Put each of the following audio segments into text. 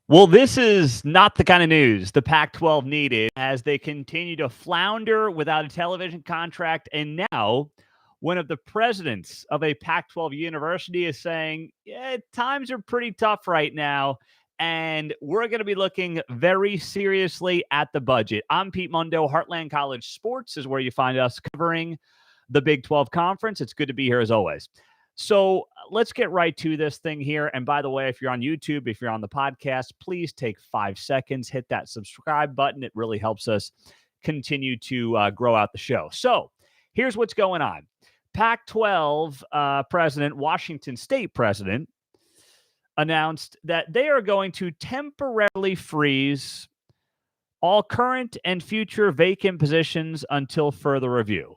Well, this is not the kind of news the Pac-12 needed as they continue to flounder without a television contract. And now, one of the presidents of a Pac-12 university is saying, yeah, times are pretty tough right now. And we're going to be looking very seriously at the budget. I'm Pete Mundo. Heartland College Sports is where you find us covering the Big 12 Conference. It's good to be here as always. So let's get right to this thing here. And by the way, if you're on YouTube, if you're on the podcast, please take 5 seconds, hit that subscribe button. It really helps us continue to grow out the show. So here's what's going on. Pac-12 president, Washington State president, announced that they are going to temporarily freeze all current and future vacant positions until further review,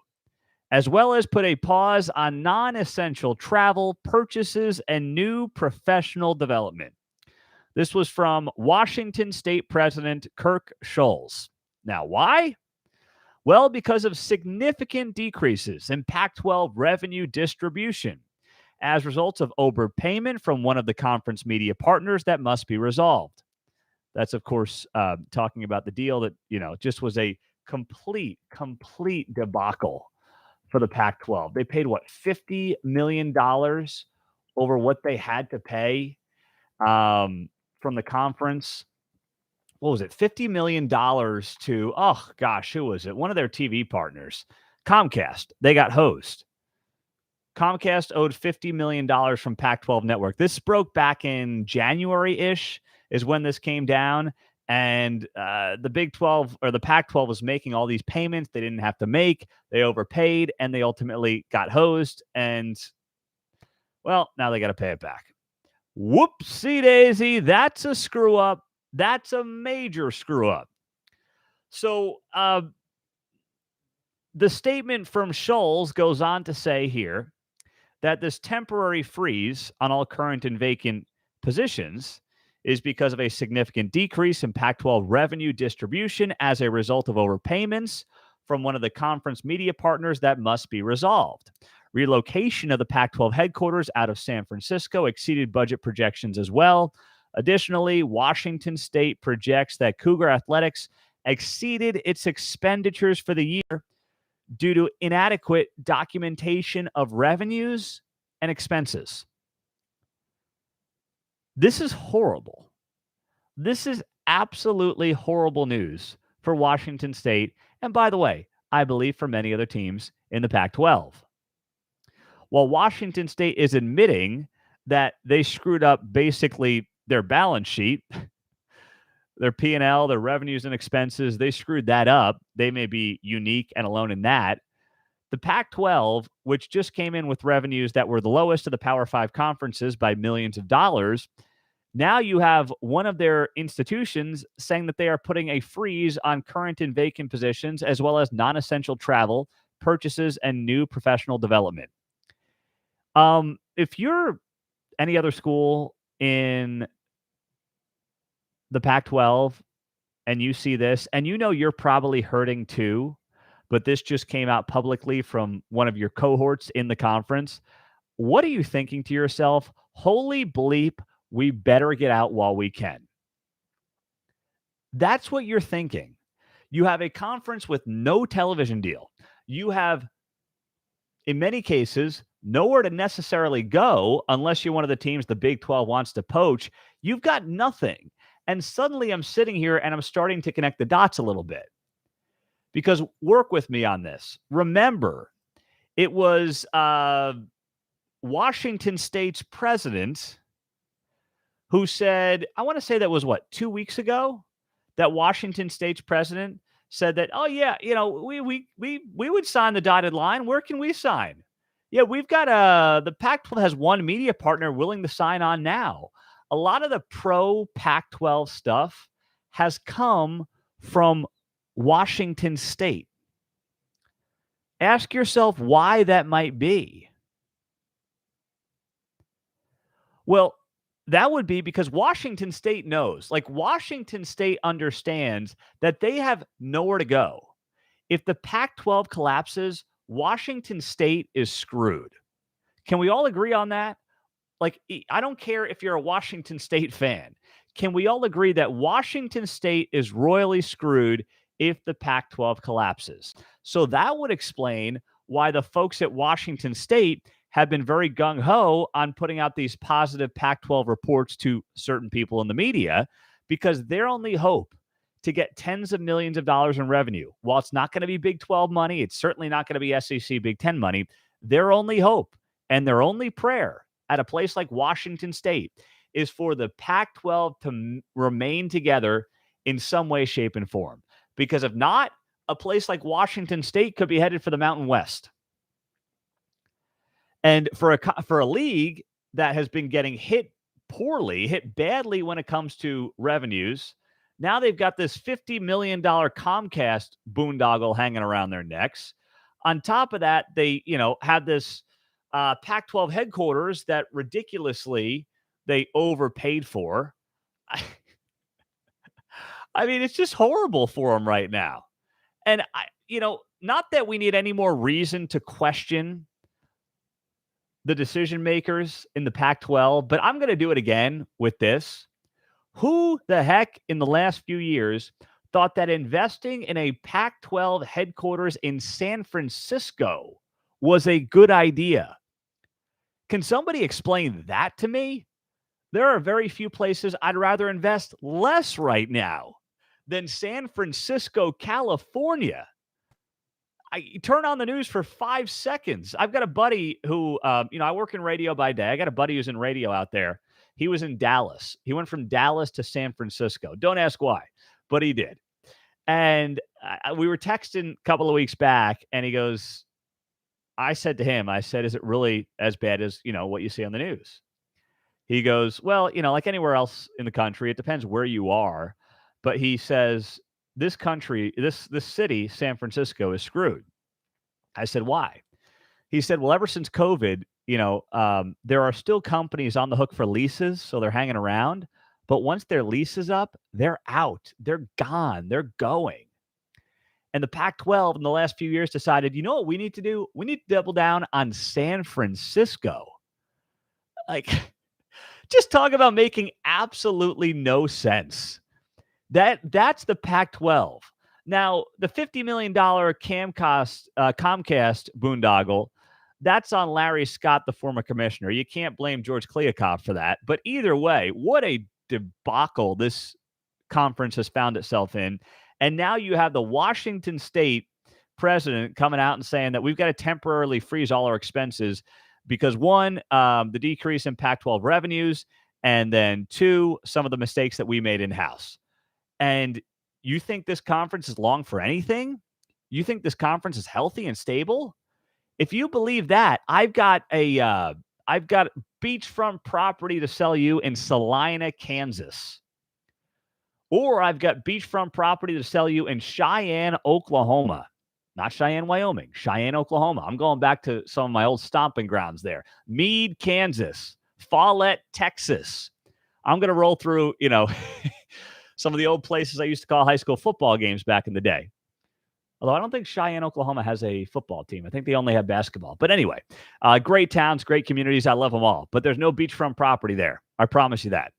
as well as put a pause on non-essential travel, purchases, and new professional development. This was from Washington State President Kirk Schulz. Now, why? Well, because of significant decreases in Pac-12 revenue distribution as results of overpayment from one of the conference media partners that must be resolved. That's, of course, talking about the deal that, just was a complete debacle for the Pac-12. They paid what, $50 million over what they had to pay from the conference. What was it? $50 million to, oh gosh, who was it? One of their TV partners, Comcast. They got hosed. Comcast owed $50 million from Pac-12 Network. This broke back in January-ish is when this came down. And the Big 12 or the Pac-12 was making all these payments they didn't have to make. They overpaid, and they ultimately got hosed. And, well, now they got to pay it back. Whoopsie daisy. That's a screw up. That's a major screw up. So the statement from Schulz goes on to say here that this temporary freeze on all current and vacant positions is because of a significant decrease in Pac-12 revenue distribution as a result of overpayments from one of the conference media partners that must be resolved. Relocation of the Pac-12 headquarters out of San Francisco exceeded budget projections as well. Additionally, Washington State projects that Cougar Athletics exceeded its expenditures for the year due to inadequate documentation of revenues and expenses. This is horrible. This is absolutely horrible news for Washington State. And by the way, I believe for many other teams in the Pac-12. While Washington State is admitting that they screwed up basically their balance sheet, their P&L, their revenues and expenses, they screwed that up. They may be unique and alone in that. The Pac-12, which just came in with revenues that were the lowest of the Power 5 conferences by millions of dollars, now you have one of their institutions saying that they are putting a freeze on current and vacant positions, as well as non-essential travel, purchases, and new professional development. If you're any other school in the Pac-12 and you see this, and you're probably hurting too, but this just came out publicly from one of your cohorts in the conference, what are you thinking to yourself? Holy bleep, we better get out while we can. That's what you're thinking. You have a conference with no television deal. You have, in many cases, nowhere to necessarily go unless you're one of the teams the Big 12 wants to poach. You've got nothing. And suddenly I'm sitting here and I'm starting to connect the dots a little bit. Because work with me on this. Remember, it was Washington State's president who said, I want to say that was 2 weeks ago, that Washington State's president said that, oh yeah, we would sign the dotted line. Where can we sign? Yeah, we've got the Pac-12 has one media partner willing to sign on now. A lot of the pro Pac-12 stuff has come from Washington State. Ask yourself why that might be. Well, that would be because Washington State knows, Washington State understands that they have nowhere to go. If the Pac-12 collapses, Washington State is screwed. Can we all agree on that? I don't care if you're a Washington State fan. can we all agree that Washington State is royally screwed if the Pac-12 collapses? So that would explain why the folks at Washington State have been very gung-ho on putting out these positive Pac-12 reports to certain people in the media, because their only hope to get tens of millions of dollars in revenue, while it's not going to be Big 12 money, it's certainly not going to be SEC Big 10 money, their only hope and their only prayer at a place like Washington State is for the Pac-12 to remain together in some way, shape, and form. Because if not, a place like Washington State could be headed for the Mountain West. And for a league that has been getting hit badly when it comes to revenues, now they've got this $50 million Comcast boondoggle hanging around their necks. On top of that, they have this Pac-12 headquarters that ridiculously they overpaid for. I mean, it's just horrible for them right now. And not that we need any more reason to question the decision makers in the Pac-12, but I'm going to do it again with this. Who the heck in the last few years thought that investing in a Pac-12 headquarters in San Francisco was a good idea? Can somebody explain that to me? There are very few places I'd rather invest less right now than San Francisco, California. I turn on the news for 5 seconds. I've got a buddy who, I work in radio by day. I got a buddy who's in radio out there. He was in Dallas. He went from Dallas to San Francisco. Don't ask why, but he did. And we were texting a couple of weeks back, and he goes, I said to him, is it really as bad as, what you see on the news? He goes, well, like anywhere else in the country, it depends where you are. But he says, this country, this city, San Francisco, is screwed. I said, why? He said, well, ever since COVID, there are still companies on the hook for leases, so they're hanging around. But once their lease is up, they're out. They're gone. They're going. And the Pac-12 in the last few years decided, you know what we need to do? We need to double down on San Francisco. Like, just talk about making absolutely no sense. That's the Pac-12. Now, the $50 million Comcast boondoggle, that's on Larry Scott, the former commissioner. You can't blame George Kliakoff for that. But either way, what a debacle this conference has found itself in. And now you have the Washington State president coming out and saying that we've got to temporarily freeze all our expenses because, one, the decrease in Pac-12 revenues, and then two, some of the mistakes that we made in-house. And you think this conference is long for anything? You think this conference is healthy and stable? If you believe that, I've got beachfront property to sell you in Salina, Kansas. Or I've got beachfront property to sell you in Cheyenne, Oklahoma. Not Cheyenne, Wyoming. Cheyenne, Oklahoma. I'm going back to some of my old stomping grounds there. Meade, Kansas. Follett, Texas. I'm going to roll through, some of the old places I used to call high school football games back in the day. Although I don't think Cheyenne, Oklahoma has a football team. I think they only have basketball. But anyway, great towns, great communities. I love them all. But there's no beachfront property there. I promise you that.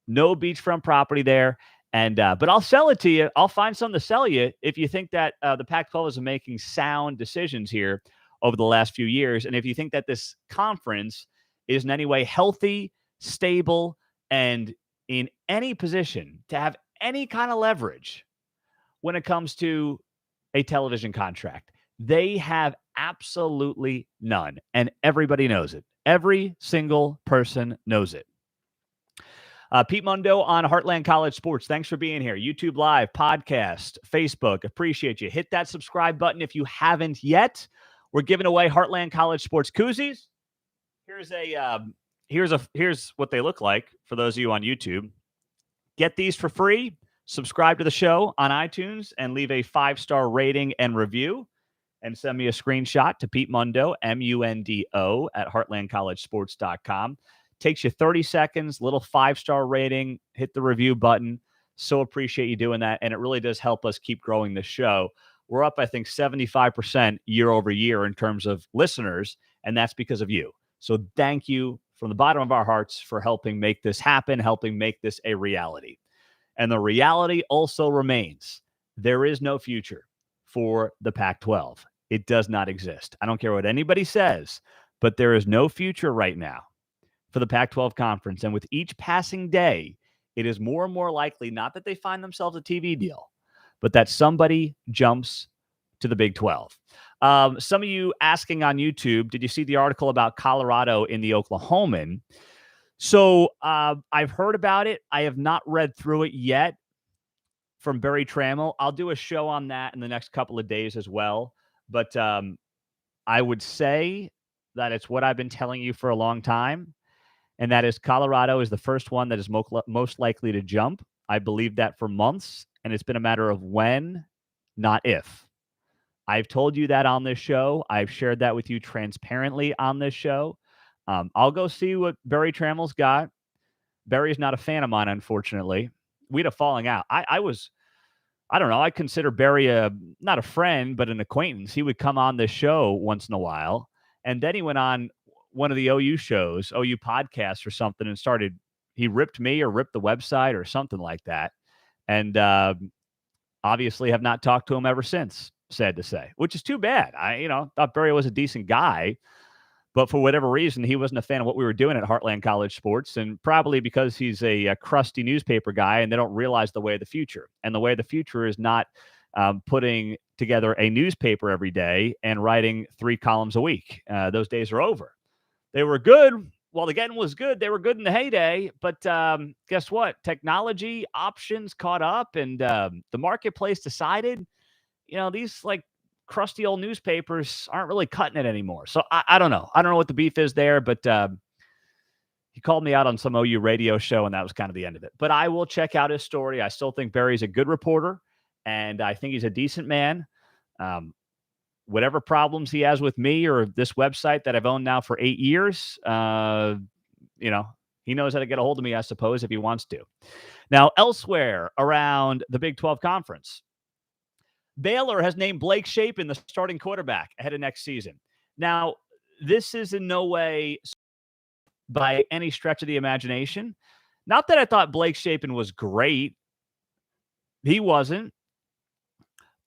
No beachfront property there. And but I'll sell it to you. I'll find some to sell you if you think that the Pac-12 is making sound decisions here over the last few years. And if you think that this conference is in any way healthy, stable, and in any position to have any kind of leverage when it comes to a television contract. They have absolutely none. And everybody knows it. Every single person knows it. Pete Mundo on Heartland College Sports. Thanks for being here. YouTube Live, podcast, Facebook. Appreciate you. Hit that subscribe button if you haven't yet. We're giving away Heartland College Sports koozies. Here's what they look like for those of you on YouTube. Get these for free. Subscribe to the show on iTunes and leave a 5-star rating and review. And send me a screenshot to Pete Mundo, MUNDO, at heartlandcollegesports.com. Takes you 30 seconds, little 5-star rating, hit the review button. So appreciate you doing that. And it really does help us keep growing the show. We're up, I think, 75% year over year in terms of listeners, and that's because of you. So thank you from the bottom of our hearts for helping make this happen, helping make this a reality. And the reality also remains there is no future for the Pac 12. It does not exist. I don't care what anybody says, but there is no future right now for the Pac 12 Conference. And with each passing day, it is more and more likely not that they find themselves a TV deal, but that somebody jumps to the Big 12. Some of you asking on YouTube, did you see the article about Colorado in the Oklahoman? So I've heard about it. I have not read through it yet from Barry Trammell. I'll do a show on that in the next couple of days as well. But I would say that it's what I've been telling you for a long time, and that is Colorado is the first one that is most likely to jump. I believe that for months, and it's been a matter of when, not if. I've told you that on this show. I've shared that with you transparently on this show. I'll go see what Barry Trammell's got. Barry's not a fan of mine, unfortunately. We had a falling out. I don't know. I consider Barry not a friend, but an acquaintance. He would come on this show once in a while. And then he went on one of the OU shows, OU podcasts or something, and he ripped me or ripped the website or something like that. And obviously have not talked to him ever since, sad to say, which is too bad. I thought Barry was a decent guy. But for whatever reason, he wasn't a fan of what we were doing at Heartland College Sports, and probably because he's a crusty newspaper guy and they don't realize the way of the future. And the way of the future is not putting together a newspaper every day and writing 3 columns a week. Those days are over. They were good. While the getting was good, they were good in the heyday. But guess what? Technology options caught up, and the marketplace decided, these crusty old newspapers aren't really cutting it anymore. So I don't know. I don't know what the beef is there, but he called me out on some OU radio show, and that was kind of the end of it. But I will check out his story. I still think Barry's a good reporter, and I think he's a decent man. Whatever problems he has with me or this website that I've owned now for 8 years, he knows how to get a hold of me, I suppose, if he wants to. Now, elsewhere around the Big 12 Conference, Baylor has named Blake Shapen the starting quarterback ahead of next season. Now, this is in no way by any stretch of the imagination. Not that I thought Blake Shapen was great. He wasn't.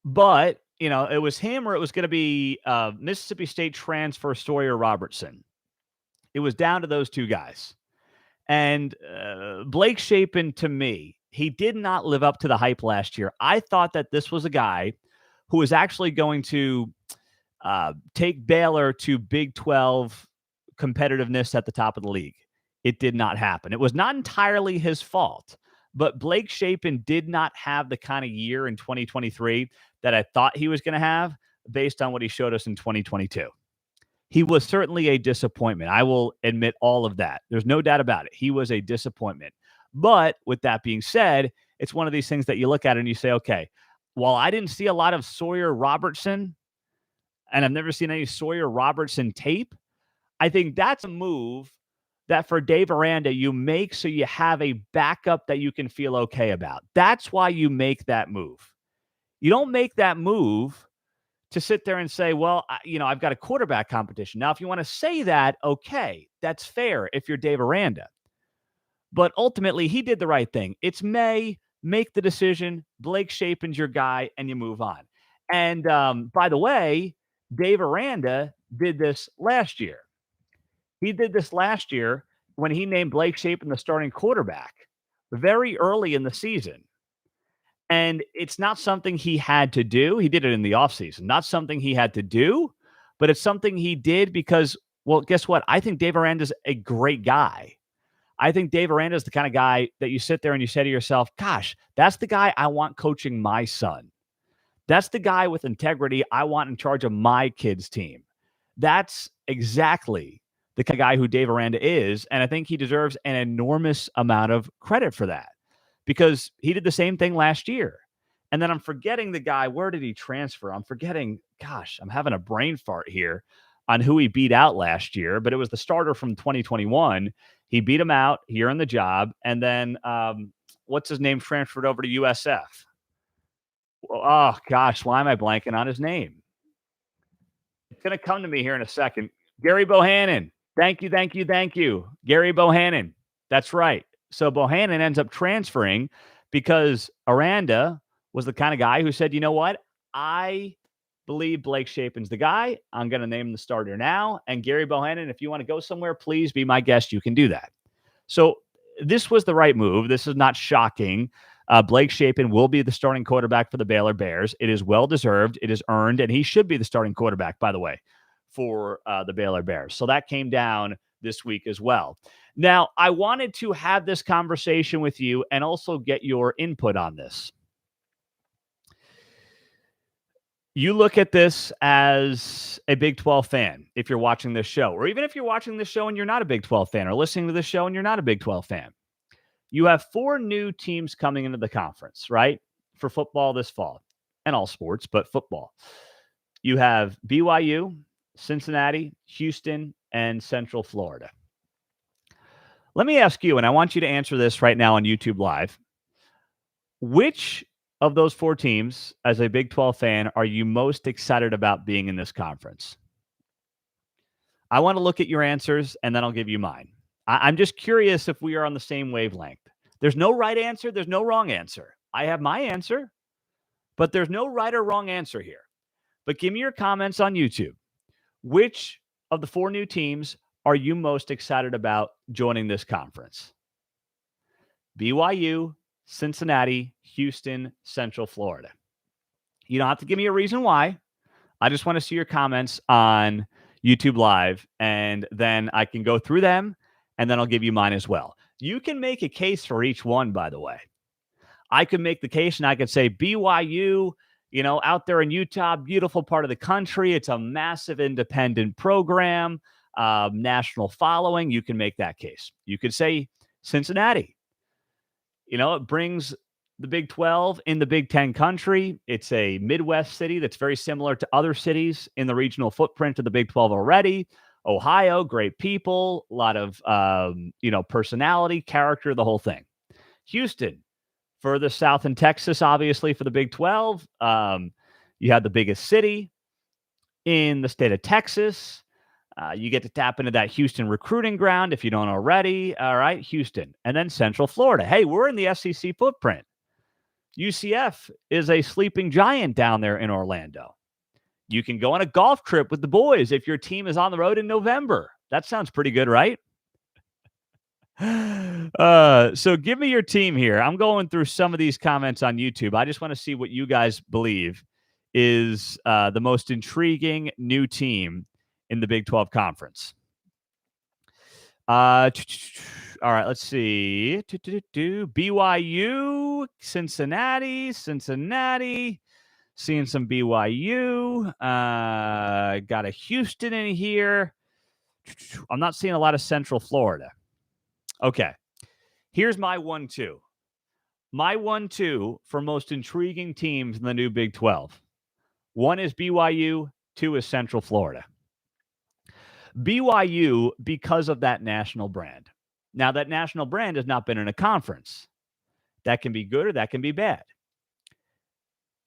But, it was him or it was going to be Mississippi State transfer Sawyer Robertson. It was down to those two guys. And Blake Shapen, to me, he did not live up to the hype last year. I thought that this was a guy who was actually going to take Baylor to Big 12 competitiveness at the top of the league. It did not happen. It was not entirely his fault, but Blake Shapen did not have the kind of year in 2023 that I thought he was going to have based on what he showed us in 2022. He was certainly a disappointment. I will admit all of that. There's no doubt about it. He was a disappointment. But with that being said, it's one of these things that you look at and you say, okay, while I didn't see a lot of Sawyer Robertson, and I've never seen any Sawyer Robertson tape, I think that's a move that for Dave Aranda you make so you have a backup that you can feel okay about. That's why you make that move. You don't make that move to sit there and say, well, I've got a quarterback competition. Now, if you want to say that, okay, that's fair if you're Dave Aranda. But ultimately, he did the right thing. It's May. Make the decision. Blake Shapen's your guy, and you move on. And by the way, Dave Aranda did this last year. He did this last year when he named Blake Shapen the starting quarterback very early in the season. And it's not something he had to do. He did it in the offseason. Not something he had to do, but it's something he did because, well, guess what? I think Dave Aranda's a great guy. I think Dave Aranda is the kind of guy that you sit there and you say to yourself, gosh, that's the guy I want coaching my son. That's the guy with integrity I want in charge of my kids' team. That's exactly the kind of guy who Dave Aranda is, and I think he deserves an enormous amount of credit for that because he did the same thing last year. And then I'm forgetting the guy. Where did he transfer? I'm forgetting. Gosh, I'm having a brain fart here on who he beat out last year, but it was the starter from 2021. He beat him out. He earned the job. And then what's his name transferred over to USF? Oh, gosh, why am I blanking on his name? It's going to come to me here in a second. Gary Bohannon. Thank you, thank you, thank you. Gary Bohannon. That's right. So Bohannon ends up transferring because Aranda was the kind of guy who said, you know what? I believe Blake Shapen's the guy. I'm going to name the starter now. And Gary Bohannon, if you want to go somewhere, please be my guest. You can do that. So this was the right move. This is not shocking. Blake Shapen will be the starting quarterback for the Baylor Bears. It is well deserved. It is earned, and he should be the starting quarterback, by the way, for the Baylor Bears. So that came down this week as well. Now, I wanted to have this conversation with you and also get your input on this. You look at this as a Big 12 fan if you're watching this show, or even if you're watching this show and you're not a Big 12 fan, or listening to this show and you're not a Big 12 fan. You have 4 new teams coming into the conference, right? For football this fall, and all sports, but football. You have BYU, Cincinnati, Houston, and Central Florida. Let me ask you, and I want you to answer this right now on YouTube Live. Which of those 4 teams, as a Big 12 fan, are you most excited about being in this conference? I want to look at your answers, and then I'll give you mine. I'm just curious if we are on the same wavelength. There's no right answer. There's no wrong answer. I have my answer, but there's no right or wrong answer here. But give me your comments on YouTube. Which of the 4 new teams are you most excited about joining this conference? BYU, Cincinnati, Houston, Central Florida. You don't have to give me a reason why. I just want to see your comments on YouTube Live, and then I can go through them, and then I'll give you mine as well. You can make a case for each one, by the way. I could make the case, and I could say BYU, out there in Utah, beautiful part of the country. It's a massive independent program, national following. You can make that case. You could say Cincinnati. It brings the Big 12 in the Big 10 country. It's a Midwest city that's very similar to other cities in the regional footprint of the Big 12 already. Ohio, great people, a lot of, personality, character, the whole thing. Houston, further south in Texas, obviously, for the Big 12. You have the biggest city in the state of Texas. You get to tap into that Houston recruiting ground if you don't already. All right, Houston. And then Central Florida. Hey, we're in the SEC footprint. UCF is a sleeping giant down there in Orlando. You can go on a golf trip with the boys if your team is on the road in November. That sounds pretty good, right? So give me your team here. I'm going through some of these comments on YouTube. I just want to see what you guys believe is the most intriguing new team in the Big 12 Conference. All right, let's see. BYU, Cincinnati. Seeing some BYU. Got a Houston in here. I'm not seeing a lot of Central Florida. Okay. Here's my 1-2. My 1-2 for most intriguing teams in the new Big 12. 1 is BYU, 2 is Central Florida. BYU, because of that national brand. Now, that national brand has not been in a conference. That can be good or that can be bad.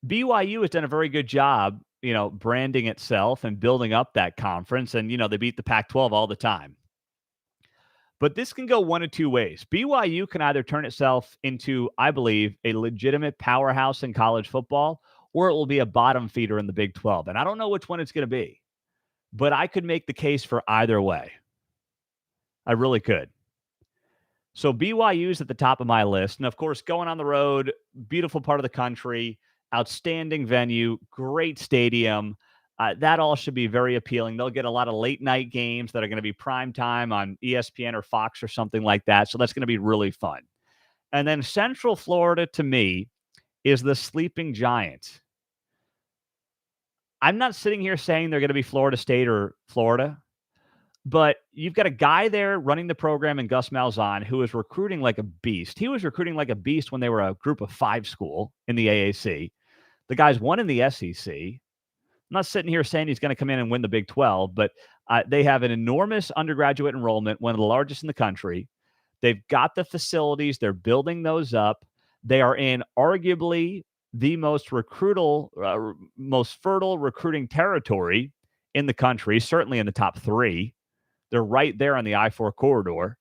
BYU has done a very good job, branding itself and building up that conference. And, they beat the Pac-12 all the time. But this can go one of 2 ways. BYU can either turn itself into, I believe, a legitimate powerhouse in college football, or it will be a bottom feeder in the Big 12. And I don't know which one it's going to be. But I could make the case for either way. I really could. So BYU's at the top of my list. And, of course, going on the road, beautiful part of the country, outstanding venue, great stadium. That all should be very appealing. They'll get a lot of late-night games that are going to be prime time on ESPN or Fox or something like that. So that's going to be really fun. And then Central Florida, to me, is the sleeping giant. I'm not sitting here saying they're going to be Florida State or Florida, but you've got a guy there running the program in Gus Malzahn who is recruiting like a beast. He was recruiting like a beast when they were a group of 5 school in the AAC. The guy's won in the SEC. I'm not sitting here saying he's going to come in and win the Big 12, but they have an enormous undergraduate enrollment, one of the largest in the country. They've got the facilities. They're building those up. They are in arguably the most fertile recruiting territory in the country, certainly in the top 3. They're right there on the I-4 corridor.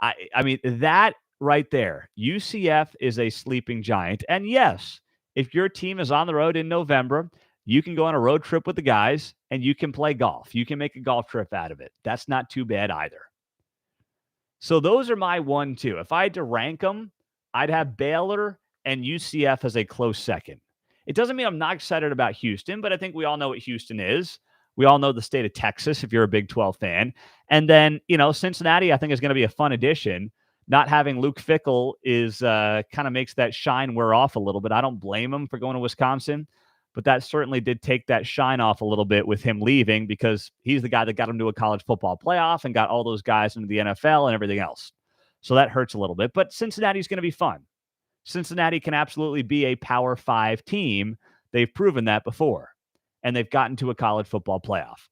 I mean, that right there, UCF is a sleeping giant. And yes, if your team is on the road in November, you can go on a road trip with the guys and you can play golf. You can make a golf trip out of it. That's not too bad either. So those are my 1-2. If I had to rank them, I'd have Baylor and UCF as a close second. It doesn't mean I'm not excited about Houston, but I think we all know what Houston is. We all know the state of Texas if you're a Big 12 fan. And then, Cincinnati, I think, is going to be a fun addition. Not having Luke Fickell is kind of makes that shine wear off a little bit. I don't blame him for going to Wisconsin, but that certainly did take that shine off a little bit with him leaving because he's the guy that got him to a college football playoff and got all those guys into the NFL and everything else. So that hurts a little bit. But Cincinnati's going to be fun. Cincinnati can absolutely be a Power 5 team. They've proven that before, and they've gotten to a college football playoff.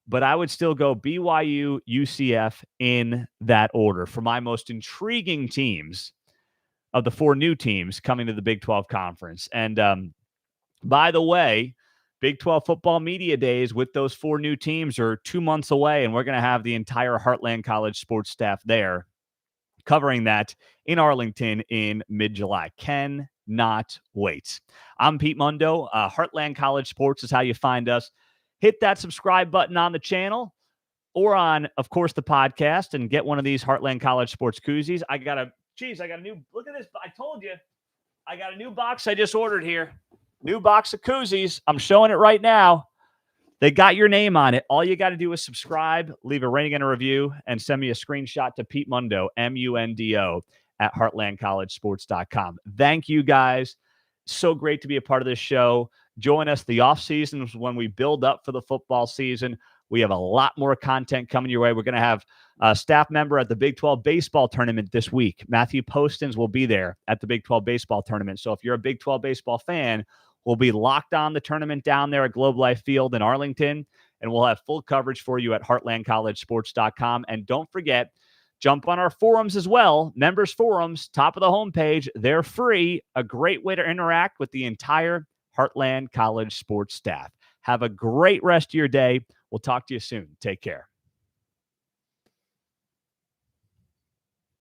But I would still go BYU, UCF in that order for my most intriguing teams of the 4 new teams coming to the Big 12 Conference. And by the way, Big 12 football media days with those 4 new teams are 2 months away, and we're going to have the entire Heartland College sports staff there covering that in Arlington in mid-July. Cannot wait. I'm Pete Mundo. Heartland College Sports is how you find us. Hit that subscribe button on the channel or on, of course, the podcast and get one of these Heartland College Sports koozies. I got a new, look at this. I told you, I got a new box I just ordered here. New box of koozies. I'm showing it right now. They got your name on it. All you got to do is subscribe, leave a rating and a review, and send me a screenshot to Pete Mundo, Mundo, at heartlandcollegesports.com. Thank you, guys. So great to be a part of this show. Join us. The off season is when we build up for the football season. We have a lot more content coming your way. We're going to have a staff member at the Big 12 baseball tournament this week. Matthew Postins will be there at the Big 12 baseball tournament. So if you're a Big 12 baseball fan, we'll be locked on the tournament down there at Globe Life Field in Arlington, and we'll have full coverage for you at heartlandcollegesports.com. And don't forget, jump on our forums as well. Members forums, top of the homepage. They're free. A great way to interact with the entire Heartland College sports staff. Have a great rest of your day. We'll talk to you soon. Take care.